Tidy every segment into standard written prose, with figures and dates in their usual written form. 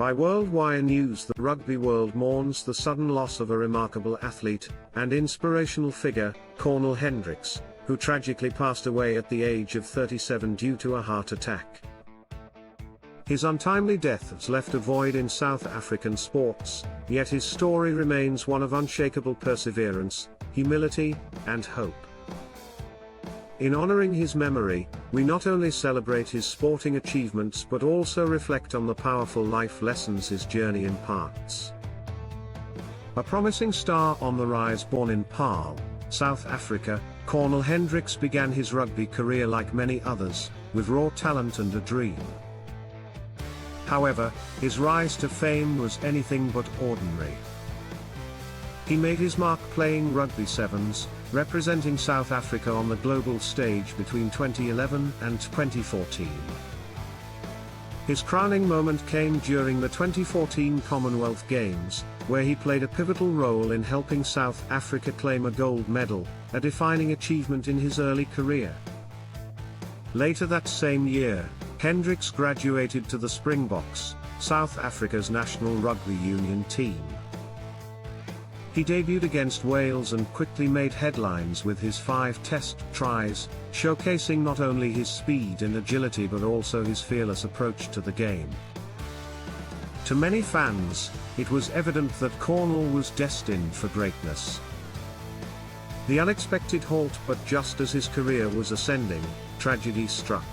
By Worldwide News, the rugby world mourns the sudden loss of a remarkable athlete and inspirational figure, Cornal Hendricks, who tragically passed away at the age of 37 due to a heart attack. His untimely death has left a void in South African sports, yet his story remains one of unshakable perseverance, humility, and hope. In honoring his memory, we not only celebrate his sporting achievements but also reflect on the powerful life lessons his journey imparts. A promising star on the rise, born in Paarl, South Africa, Cornal Hendricks began his rugby career like many others, with raw talent and a dream. However, his rise to fame was anything but ordinary. He made his mark playing rugby sevens, representing South Africa on the global stage between 2011 and 2014. His crowning moment came during the 2014 Commonwealth Games, where he played a pivotal role in helping South Africa claim a gold medal, a defining achievement in his early career. Later that same year, Hendricks graduated to the Springboks, South Africa's national rugby union team. He debuted against Wales and quickly made headlines with his 5 Test tries, showcasing not only his speed and agility but also his fearless approach to the game. To many fans, it was evident that Cornal was destined for greatness. The unexpected halt, but just as his career was ascending, tragedy struck.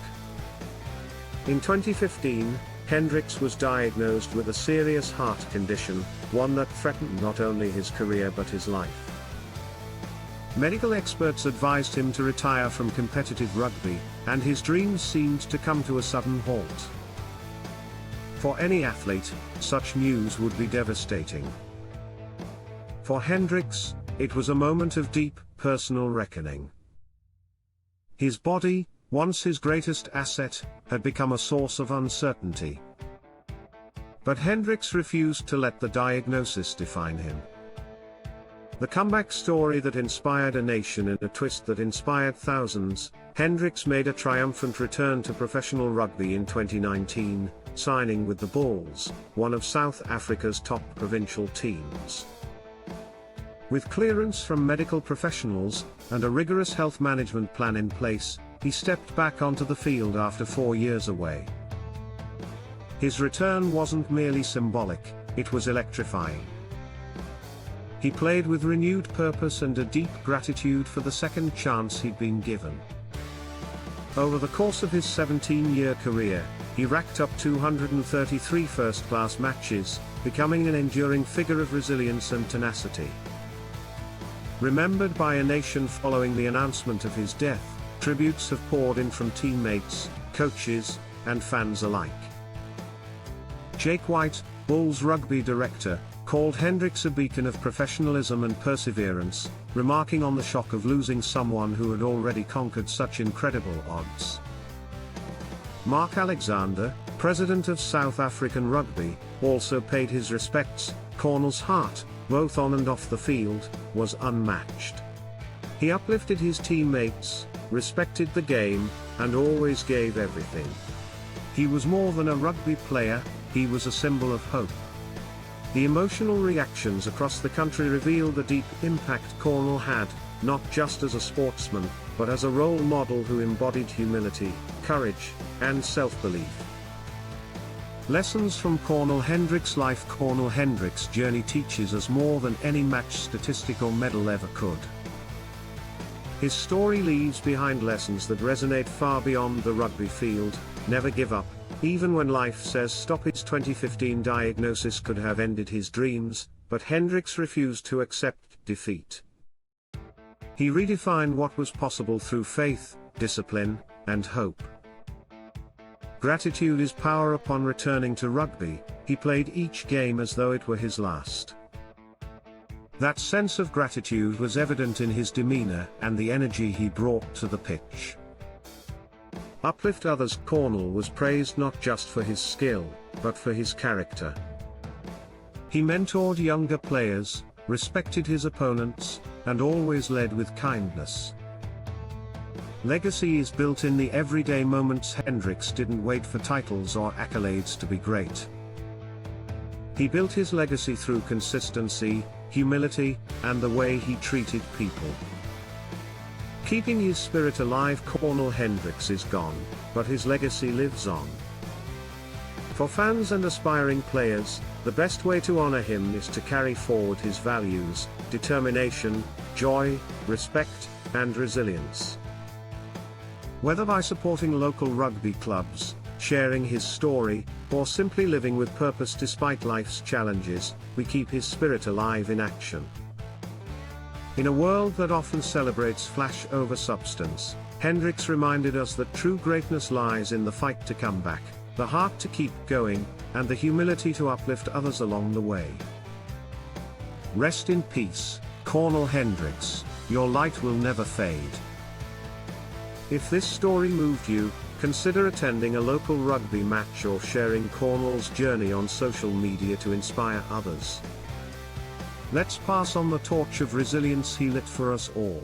In 2015, Hendricks was diagnosed with a serious heart condition, one that threatened not only his career but his life. Medical experts advised him to retire from competitive rugby, and his dreams seemed to come to a sudden halt. For any athlete, such news would be devastating. For Hendricks, it was a moment of deep, personal reckoning. His body, once his greatest asset, had become a source of uncertainty. But Hendricks refused to let the diagnosis define him. The comeback story that inspired a nation and a twist that inspired thousands, Hendricks made a triumphant return to professional rugby in 2019, signing with the Bulls, one of South Africa's top provincial teams. With clearance from medical professionals, and a rigorous health management plan in place, he stepped back onto the field after 4 years away. His return wasn't merely symbolic, it was electrifying. He played with renewed purpose and a deep gratitude for the second chance he'd been given. Over the course of his 17-year career, he racked up 233 first-class matches, becoming an enduring figure of resilience and tenacity. Remembered by a nation following the announcement of his death, tributes have poured in from teammates, coaches, and fans alike. Jake White, Bulls rugby director, called Hendricks a beacon of professionalism and perseverance, remarking on the shock of losing someone who had already conquered such incredible odds. Mark Alexander, president of South African Rugby, also paid his respects. Cornal's heart, both on and off the field, was unmatched. He uplifted his teammates, respected the game, and always gave everything. He was more than a rugby player, he was a symbol of hope. The emotional reactions across the country revealed the deep impact Cornal had, not just as a sportsman, but as a role model who embodied humility, courage, and self-belief. Lessons from Cornal Hendricks' life. Cornal Hendricks' journey teaches us more than any match statistic or medal ever could. His story leaves behind lessons that resonate far beyond the rugby field. Never give up, even when life says stop. His 2015 diagnosis could have ended his dreams, but Hendricks refused to accept defeat. He redefined what was possible through faith, discipline, and hope. Gratitude is power. Upon returning to rugby, he played each game as though it were his last. That sense of gratitude was evident in his demeanor and the energy he brought to the pitch. Uplift others. Cornal was praised not just for his skill, but for his character. He mentored younger players, respected his opponents, and always led with kindness. Legacy is built in the everyday moments. Hendricks didn't wait for titles or accolades to be great. He built his legacy through consistency, humility, and the way he treated people. Keeping his spirit alive, Cornal Hendricks is gone, but his legacy lives on. For fans and aspiring players, the best way to honor him is to carry forward his values, determination, joy, respect, and resilience. Whether by supporting local rugby clubs, sharing his story, or simply living with purpose despite life's challenges, we keep his spirit alive in action. In a world that often celebrates flash over substance, Hendricks reminded us that true greatness lies in the fight to come back, the heart to keep going, and the humility to uplift others along the way. Rest in peace, Cornal Hendricks, your light will never fade. If this story moved you, consider attending a local rugby match or sharing Cornal's journey on social media to inspire others. Let's pass on the torch of resilience he lit for us all.